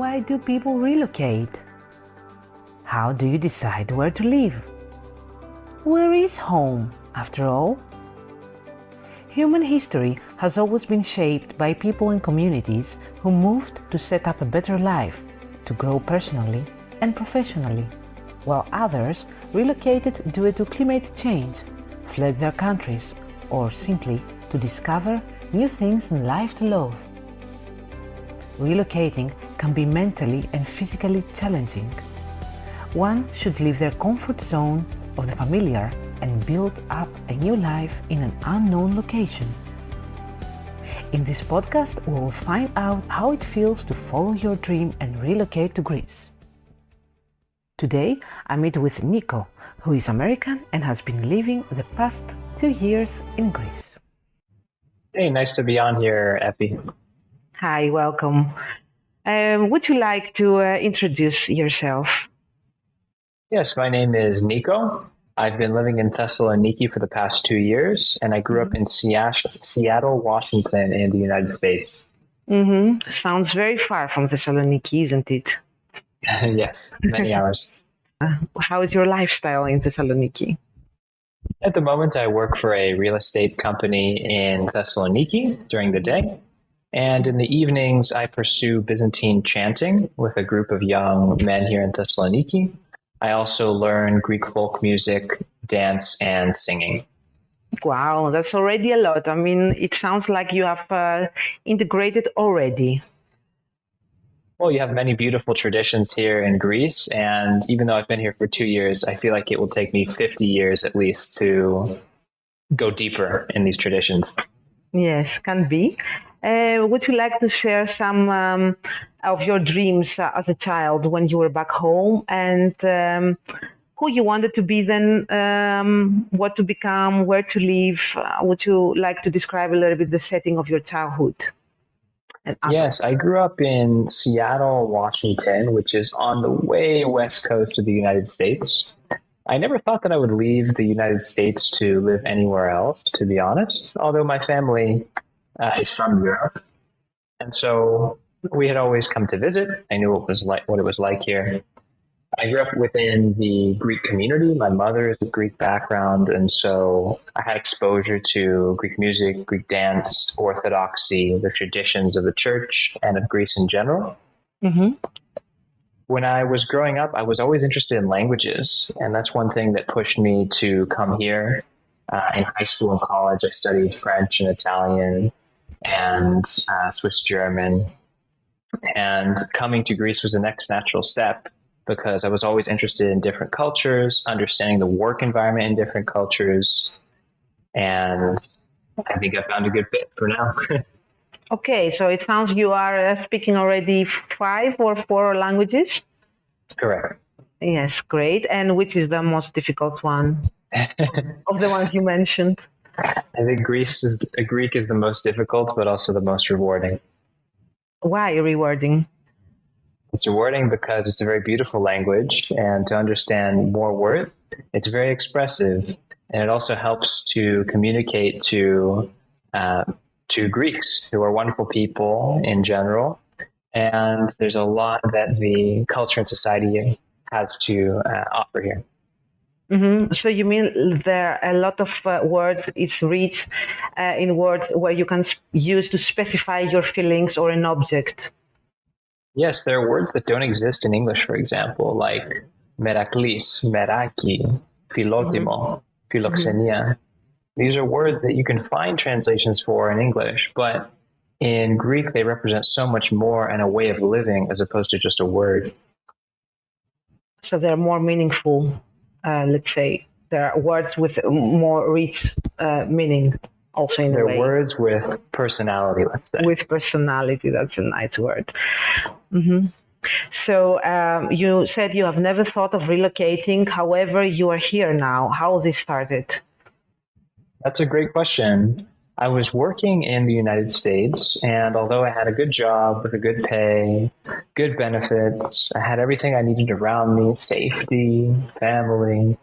Why do people relocate? How do you decide where to live? Where is home, after all? Human history has always been shaped by people and communities who moved to set up a better life, to grow personally and professionally, while others relocated due to climate change, fled their countries, or simply to discover new things in life to love. Relocating can be mentally and physically challenging. One should leave their comfort zone of the familiar and build up a new life in an unknown location. In this podcast, we will find out how it feels to follow your dream and relocate to Greece. Today, I meet with Nico, who is American and has been living the past 2 years in Greece. Hey, nice to be on here, Epi. Hi, welcome. Would you like to introduce yourself? Yes, my name is Nico. I've been living in Thessaloniki for the past 2 years, and I grew up in Seattle, Washington, in the United States. Sounds very far from Thessaloniki, isn't it? Yes, many hours. How is your lifestyle in Thessaloniki? At the moment, I work for a real estate company in Thessaloniki during the day, and in the evenings, I pursue Byzantine chanting with a group of young men here in Thessaloniki. I also learn Greek folk music, dance, and singing. Wow, that's already a lot. I mean, it sounds like you have integrated already. Well, you have many beautiful traditions here in Greece, and even though I've been here for 2 years, I feel like it will take me 50 years at least to go deeper in these traditions. Yes, can be. Would you like to share some of your dreams as a child when you were back home and who you wanted to be then, what to become, where to live? Would you like to describe a little bit the setting of your childhood? Yes, I grew up in Seattle, Washington, which is on the way west coast of the United States. I never thought that I would leave the United States to live anywhere else, to be honest, although my family is from Europe. And so we had always come to visit. I knew what it was like here. I grew up within the Greek community. My mother is a Greek background, and so I had exposure to Greek music, Greek dance, Orthodoxy, the traditions of the church and of Greece in general. When I was growing up, I was always interested in languages, and that's one thing that pushed me to come here. In high school and college, I studied French and Italian and Swiss German, and coming to Greece was the next natural step because I was always interested in different cultures, understanding the work environment in different cultures, and I think I found a good fit for now. Okay, so it sounds you are speaking already 5 or 4 languages? Correct. Yes, great. And which is the most difficult one of the ones you mentioned? I think Greek is the most difficult, but also the most rewarding. Why rewarding? It's rewarding because it's a very beautiful language, and to understand more words, it's very expressive, and it also helps to communicate to Greeks, who are wonderful people in general. And there's a lot that the culture and society has to offer here. So you mean there are a lot of words, it's rich in words where you can use to specify your feelings or an object? Yes, there are words that don't exist in English, for example, like meraklis, meraki, philotimo, philoxenia. These are words that you can find translations for in English, but in Greek, they represent so much more and a way of living as opposed to just a word. So they're more meaningful, let's say. There are words with more rich meaning also in a way. They're words with personality, let's say. With personality, that's a nice word. So you said you have never thought of relocating. However, you are here now. How this started? That's a great question. I was working in the United States, and although I had a good job with a good pay, good benefits, I had everything I needed around me, safety, family,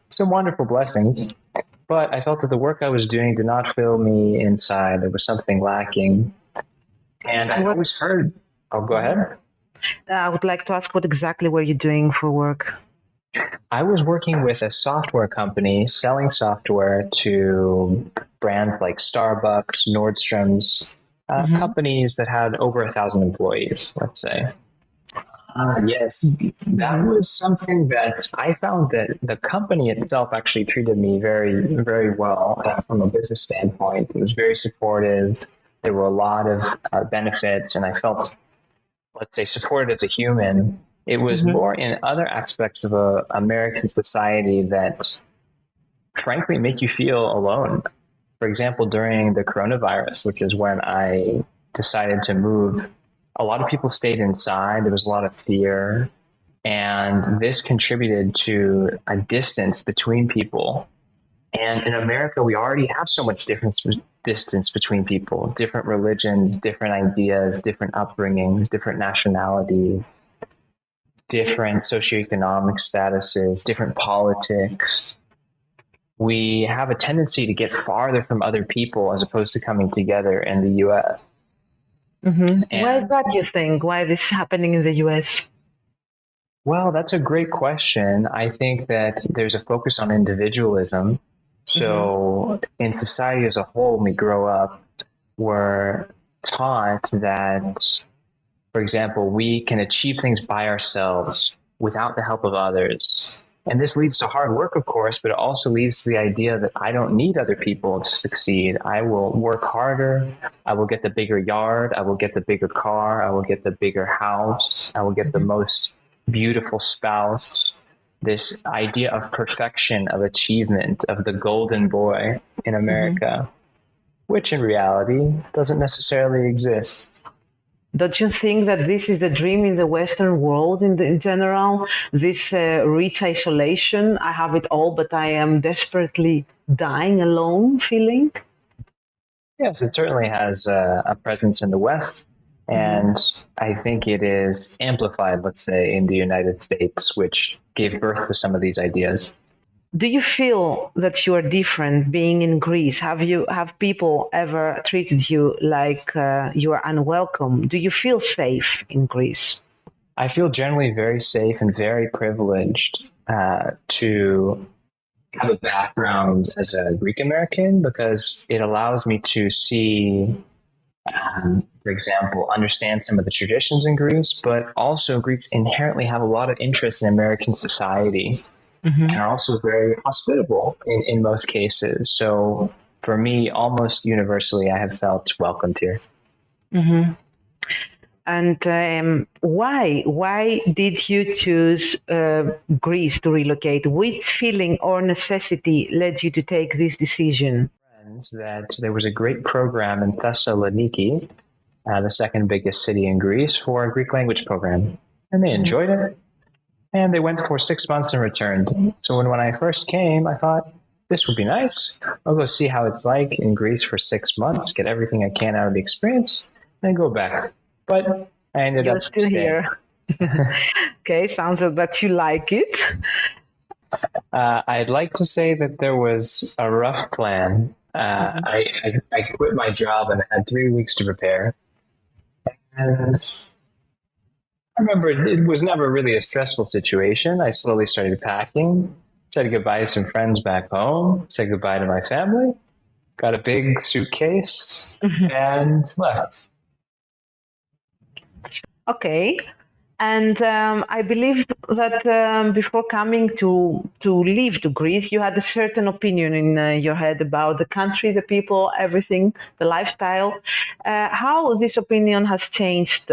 some wonderful blessings. But I felt that the work I was doing did not fill me inside. There was something lacking. And I always heard, oh, go ahead. I would like to ask, what exactly were you doing for work? I was working with a software company selling software to brands like Starbucks, Nordstrom's, companies that had over 1,000 employees, let's say. Yes, that was something that I found that the company itself actually treated me very, very well from a business standpoint. It was very supportive. There were a lot of benefits, and I felt, let's say, supported as a human. It was more in other aspects of American society that, frankly, make you feel alone. For example, during the coronavirus, which is when I decided to move, a lot of people stayed inside. There was a lot of fear. And this contributed to a distance between people. And in America, we already have so much distance between people, different religions, different ideas, different upbringings, different nationalities, different socioeconomic statuses, different politics. We have a tendency to get farther from other people as opposed to coming together in the US. Why is that, you think? Why is this happening in the US? Well, that's a great question. I think that there's a focus on individualism. So in society as a whole, when we grow up, we're taught that, for example, we can achieve things by ourselves without the help of others. And this leads to hard work, of course, but it also leads to the idea that I don't need other people to succeed. I will work harder. I will get the bigger yard. I will get the bigger car. I will get the bigger house. I will get the most beautiful spouse. This idea of perfection, of achievement, of the golden boy in America, which in reality doesn't necessarily exist. Don't you think that this is the dream in the Western world in general? This rich isolation, I have it all, but I am desperately dying alone feeling? Yes, it certainly has a presence in the West. And I think it is amplified, let's say, in the United States, which gave birth to some of these ideas. Do you feel that you are different being in Greece? Have people ever treated you like you are unwelcome? Do you feel safe in Greece? I feel generally very safe and very privileged to have a background as a Greek American, because it allows me to see, for example, understand some of the traditions in Greece, but also Greeks inherently have a lot of interest in American society. And are also very hospitable in most cases. So for me, almost universally, I have felt welcomed here. And why did you choose Greece to relocate? Which feeling or necessity led you to take this decision? That there was a great program in Thessaloniki, the second biggest city in Greece, for a Greek language program. And they enjoyed it. And they went for 6 months and returned. So when I first came, I thought, this would be nice. I'll go see how it's like in Greece for 6 months, get everything I can out of the experience, and go back. But I ended up still here. Okay, sounds like that you like it. I'd like to say that there was a rough plan. I quit my job and I had 3 weeks to prepare. And I remember it was never really a stressful situation. I slowly started packing, said goodbye to some friends back home, said goodbye to my family, got a big suitcase, and left. Okay. And I believe that before coming to live to Greece, you had a certain opinion in your head about the country, the people, everything, the lifestyle. How this opinion has changed?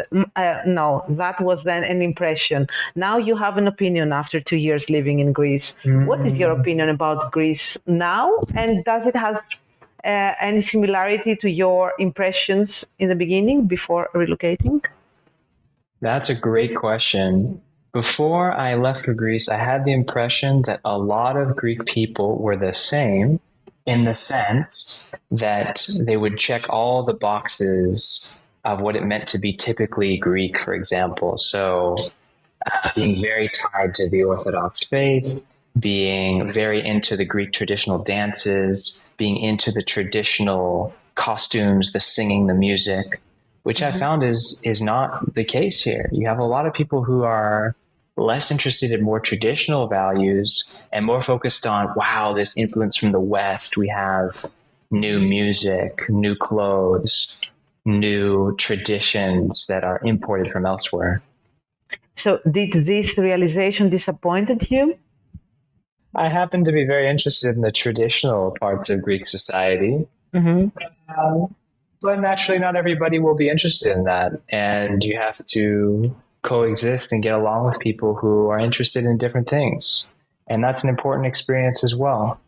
No, that was then an impression. Now you have an opinion after 2 years living in Greece. What is your opinion about Greece now? And does it have any similarity to your impressions in the beginning before relocating? That's a great question. Before I left for Greece, I had the impression that a lot of Greek people were the same, in the sense that they would check all the boxes of what it meant to be typically Greek, for example. So being very tied to the Orthodox faith, being very into the Greek traditional dances, being into the traditional costumes, the singing, the music. which I found is not the case here. You have a lot of people who are less interested in more traditional values and more focused on, wow, this influence from the West. We have new music, new clothes, new traditions that are imported from elsewhere. So did this realization disappointed you? I happen to be very interested in the traditional parts of Greek society. But naturally, not everybody will be interested in that. And you have to coexist and get along with people who are interested in different things. And that's an important experience as well.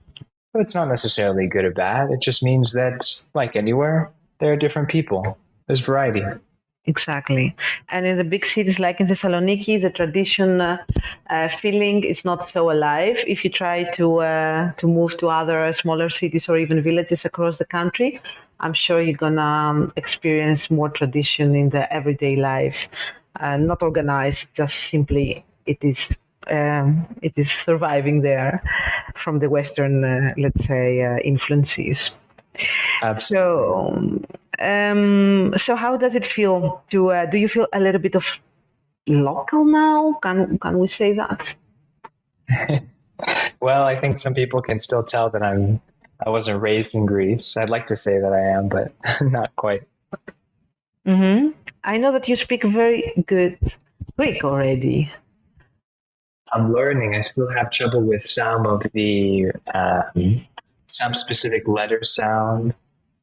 But it's not necessarily good or bad. It just means that, like anywhere, there are different people. There's variety. Exactly. And in the big cities like in Thessaloniki, the tradition feeling is not so alive. If you try to move to other smaller cities or even villages across the country, I'm sure you're gonna experience more tradition in the everyday life. Not organized, just simply it is surviving there from the Western, let's say, influences. Absolutely. So how does it feel to? Do you feel a little bit of local now? Can we say that? Well, I think some people can still tell that I wasn't raised in Greece. I'd like to say that I am, but not quite. Mm-hmm. I know that you speak very good Greek already. I'm learning. I still have trouble with some of the some specific letter sound.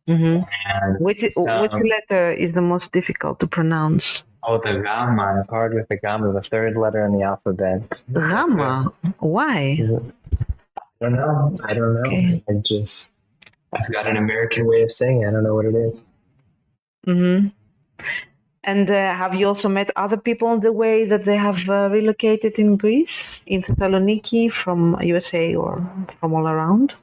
Mm-hmm. And Which letter is the most difficult to pronounce? Oh, the gamma. I'm hard with the gamma, the third letter in the alphabet. Gamma? Why? I don't know. Okay. I've got an American way of saying it. I don't know what it is. Mm-hmm. And have you also met other people on the way that they have relocated in Greece, in Thessaloniki, from USA or from all around?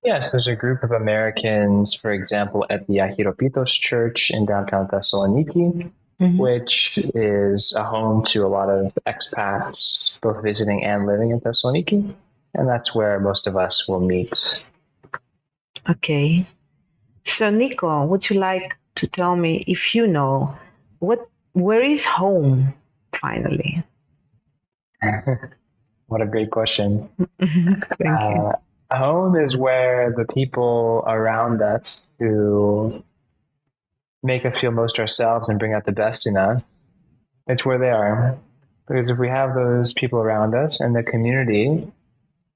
Yes, there's a group of Americans, for example, at the Achiropitos Church in downtown Thessaloniki, which is a home to a lot of expats, both visiting and living in Thessaloniki. And that's where most of us will meet. Okay. So, Nico, would you like to tell me, if you know, where is home, finally? What a great question. Thank you. Home is where the people around us who make us feel most ourselves and bring out the best in us, it's where they are. Because if we have those people around us in the community,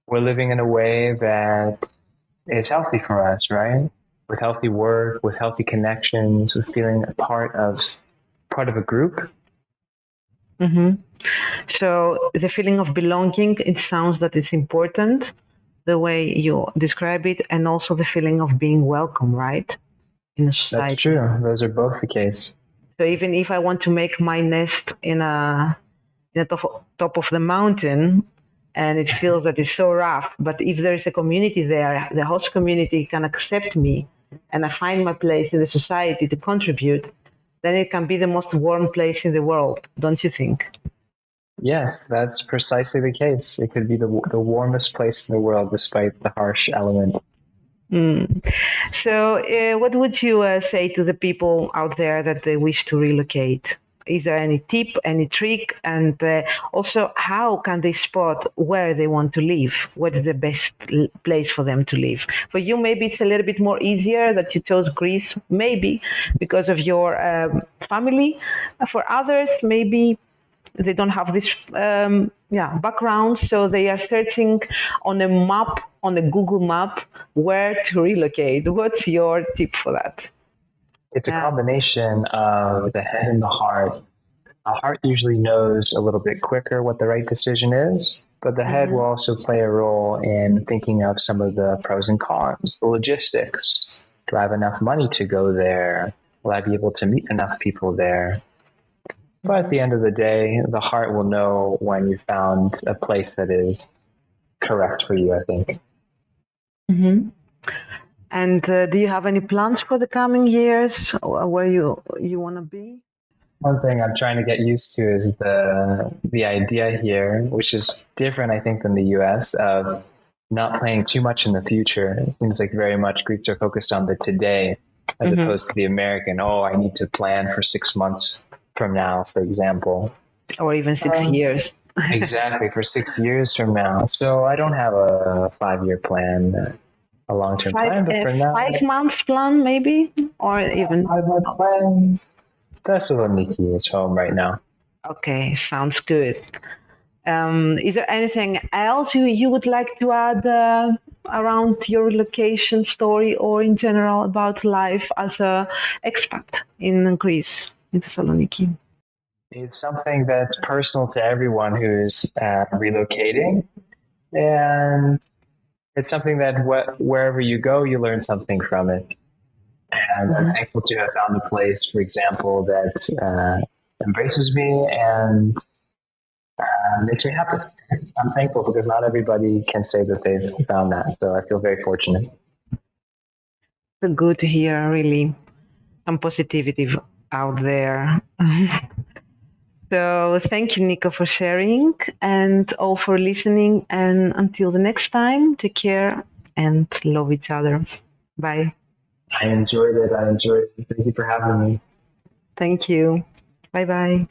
we're living in a way that is healthy for us, right? With healthy work, with healthy connections, with feeling a part of a group. Mm-hmm. So the feeling of belonging, it sounds that it's important, the way you describe it, and also the feeling of being welcome, right? In a society. That's true. Those are both the case. So even if I want to make my nest in the top of the mountain, and it feels that it's so rough, but if there is a community there, the host community can accept me, and I find my place in the society to contribute, then it can be the most warm place in the world, don't you think? Yes, that's precisely the case. It could be the warmest place in the world, despite the harsh element. So what would you say to the people out there that they wish to relocate? Is there any tip, any trick? And also, how can they spot where they want to live? What is the best place for them to live? For you, maybe it's a little bit more easier that you chose Greece, maybe because of your family. For others, maybe they don't have this background, so they are searching on a map, on a Google map, where to relocate. What's your tip for that? It's a combination of the head and the heart. The heart usually knows a little bit quicker what the right decision is, but the head will also play a role in thinking of some of the pros and cons, the logistics. Do I have enough money to go there? Will I be able to meet enough people there? But at the end of the day, the heart will know when you found a place that is correct for you, I think. Mm-hmm. And do you have any plans for the coming years, where you want to be? One thing I'm trying to get used to is the idea here, which is different, I think, than the US, of not playing too much in the future. It seems like very much Greeks are focused on the today. as opposed to the American. Oh, I need to plan for 6 months from now, for example. Or even 6 years. Exactly, for 6 years from now. So I don't have a 5-year plan, a long-term plan, but for now, 5 months plan maybe, or even 5-month plan. Thessaloniki is home right now. Okay, sounds good. Is there anything else you would like to add around your relocation story, or in general about life as a expat in Greece, in Thessaloniki? It's something that's personal to everyone who's relocating, and it's something that wherever you go, you learn something from it. And I'm thankful to have found a place, for example, that embraces me and makes me happy. I'm thankful because not everybody can say that they've found that. So I feel very fortunate. So good to hear, really. Some positivity out there. So thank you, Nico, for sharing, and all for listening. And until the next time, take care and love each other. Bye. I enjoyed it. Thank you for having me. Thank you. Bye-bye.